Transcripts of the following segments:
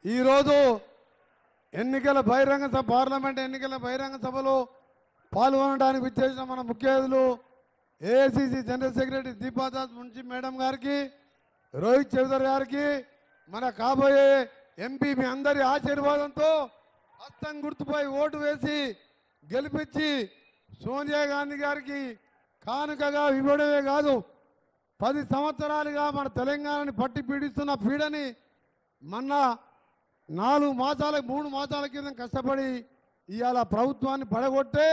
ఈరోజు ఎన్నికల బహిరంగ సభ పార్లమెంట్ ఎన్నికల బహిరంగ సభలో పాల్గొనడానికి విచ్చేసిన మన ముఖ్య అతిథులు AICC general secretary Deepa Das Munshi madam గారికి, రోహిత్ చౌదరి గారికి, మన కాబోయే ఎంపీ మీ అందరి ఆశీర్వాదంతో హస్తం గుర్తుపై ఓటు వేసి గెలిపించి సోనియా గాంధీ గారికి కానుకగా ఇవ్వడమే కాదు 10 సంవత్సరాలుగా మన తెలంగాణని పట్టి పీడిస్తున్న పీడని మొన్న 3 మాసాల క్రితం కష్టపడి ఇవాళ ప్రభుత్వాన్ని పడగొట్టే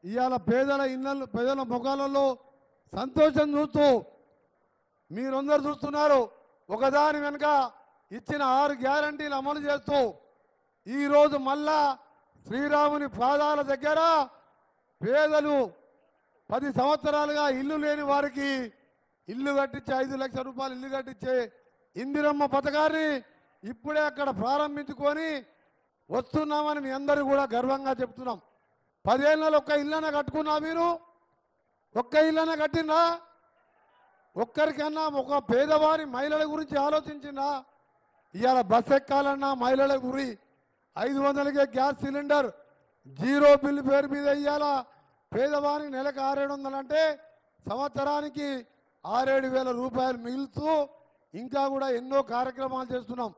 ఇవాళ పేదల ముఖాలలో సంతోషం చూస్తూ మీరందరూ చూస్తున్నారు. ఒకదాని వెనుక ఇచ్చిన 6 గ్యారంటీలు అమలు చేస్తూ ఈరోజు మళ్ళా శ్రీరాముని పాదాల దగ్గర పేదలు 10 సంవత్సరాలుగా ఇల్లు లేని వారికి ఇల్లు కట్టించే 5 లక్షల రూపాయలు ఇల్లు కట్టించే ఇందిరమ్మ పథకాన్ని ఇప్పుడే అక్కడ ప్రారంభించుకొని వస్తున్నామని మీ అందరూ కూడా గర్వంగా చెప్తున్నాం. 10 ఏళ్ళలో ఒక్క ఇల్లన కట్టుకున్నా? మీరు ఒక్క ఇల్లన కట్టినా? ఒక్కరికన్నా ఒక పేదవారి మహిళల గురించి ఆలోచించినా? ఇవాళ బస్ ఎక్కాలన్నా మహిళల గురి 500కే గ్యాస్ సిలిండర్ జీరో బిల్లు పేరు మీద ఇవాళ పేదవారికి నెలకు 600 అంటే సంవత్సరానికి 6-7 రూపాయలు మిగులుతూ ఇంకా కూడా ఎన్నో కార్యక్రమాలు చేస్తున్నాం.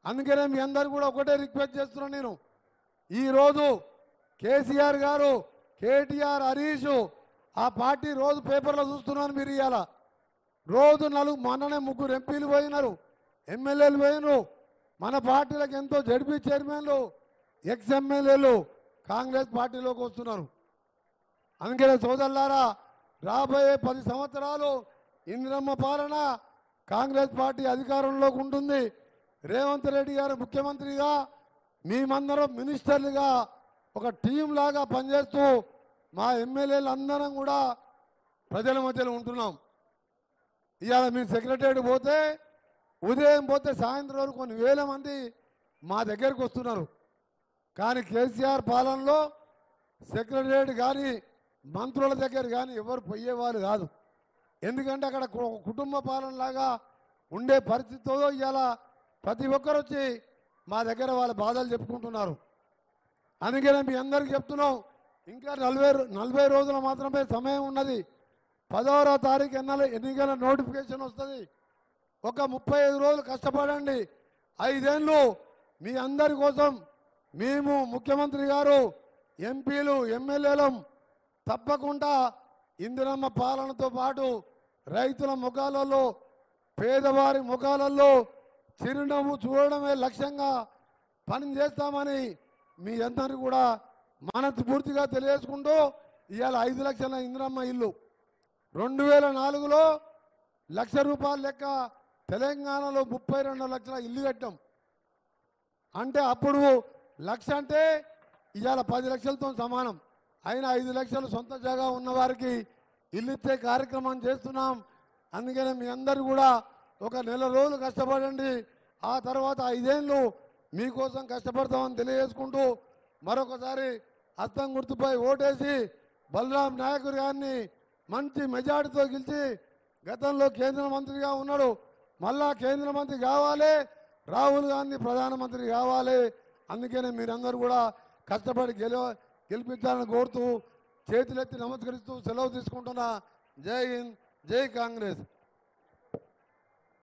అందుకనే మీ అందరు కూడా ఒకటే రిక్వెస్ట్ చేస్తున్నాను నేను. ఈరోజు కేసీఆర్ గారు, కేటీఆర్, హరీష్ ఆ పార్టీ రోజు పేపర్లో చూస్తున్నాను. మీరు ఇవాళ రోజు మొన్ననే 3 ఎంపీలు పోయినారు, ఎమ్మెల్యేలు పోయినారు. మన పార్టీలకు ఎంతో జడ్పీ చైర్మన్లు, ఎక్స్ ఎమ్మెల్యేలు కాంగ్రెస్ పార్టీలోకి వస్తున్నారు. అందుకనే సోదరులారా, రాబోయే 10 సంవత్సరాలు ఇందిరమ్మ పాలన కాంగ్రెస్ పార్టీ అధికారంలోకి ఉంటుంది. రేవంత్ రెడ్డి గారు ముఖ్యమంత్రిగా, మేమందరం మినిస్టర్లుగా ఒక టీం లాగా పనిచేస్తూ మా ఎమ్మెల్యేలు అందరం కూడా ప్రజల మధ్యలో ఉంటున్నాం. ఇవాళ మీ సెక్రటరీ పోతే ఉదయం పోతే సాయంత్రం వరకు కొన్ని వేల మంది మా దగ్గరకు వస్తున్నారు. కానీ కేసీఆర్ పాలనలో సెక్రటరీ కానీ మంత్రుల దగ్గర కానీ ఎవరు పోయేవాళ్ళు కాదు. ఎందుకంటే అక్కడ కుటుంబ పాలనలాగా ఉండే పరిస్థితితో ఇవాళ ప్రతి ఒక్కరు వచ్చి మా దగ్గర వాళ్ళ బాధలు చెప్పుకుంటున్నారు. అందుకనే మీ అందరికీ చెప్తున్నాం, ఇంకా 40 రోజులు మాత్రమే సమయం ఉన్నది. 10వ తారీఖు ఎన్నికల నోటిఫికేషన్ వస్తుంది. ఒక 35 రోజులు కష్టపడండి. 5 ఏళ్ళు మీ అందరి కోసం మేము, ముఖ్యమంత్రి గారు, ఎంపీలు, ఎమ్మెల్యేలం తప్పకుండా ఇందిరమ్మ పాలనతో పాటు రైతుల ముఖాలలో, పేదవారి ముఖాలలో చిరునవ్వు చూడడమే లక్ష్యంగా పని చేస్తామని మీ అందరూ కూడా మనస్ఫూర్తిగా తెలియజేసుకుంటూ ఇవాళ 5 లక్షల ఇందిరమ్మ ఇల్లు 2004లో ₹1,00,000 లెక్క తెలంగాణలో 32 లక్షల ఇల్లు కట్టాం. అంటే అప్పుడు 1,00,000 అంటే ఇవాళ 10 లక్షలతో సమానం. అయినా 5 లక్షలు సొంత జాగా ఉన్న వారికి ఇల్లు ఇచ్చే కార్యక్రమం చేస్తున్నాం. అందుకనే మీ అందరూ కూడా ఒక నెల రోజులు కష్టపడండి. ఆ తర్వాత 5 ఏళ్ళు మీకోసం కష్టపడతామని తెలియజేసుకుంటూ మరొకసారి హస్తం గుర్తుపై ఓటేసి బలరాం నాయక్ గారిని మంచి మెజార్టీతో గెలిచి, గతంలో కేంద్ర మంత్రిగా ఉన్నాడు, మళ్ళా కేంద్ర మంత్రి కావాలి, రాహుల్ గాంధీ ప్రధానమంత్రి కావాలి. అందుకనే మీరందరూ కూడా కష్టపడి గెలిపించాలని కోరుతూ చేతులెత్తి నమస్కరిస్తూ సెలవు తీసుకుంటున్నా. జై హింద్, జై కాంగ్రెస్.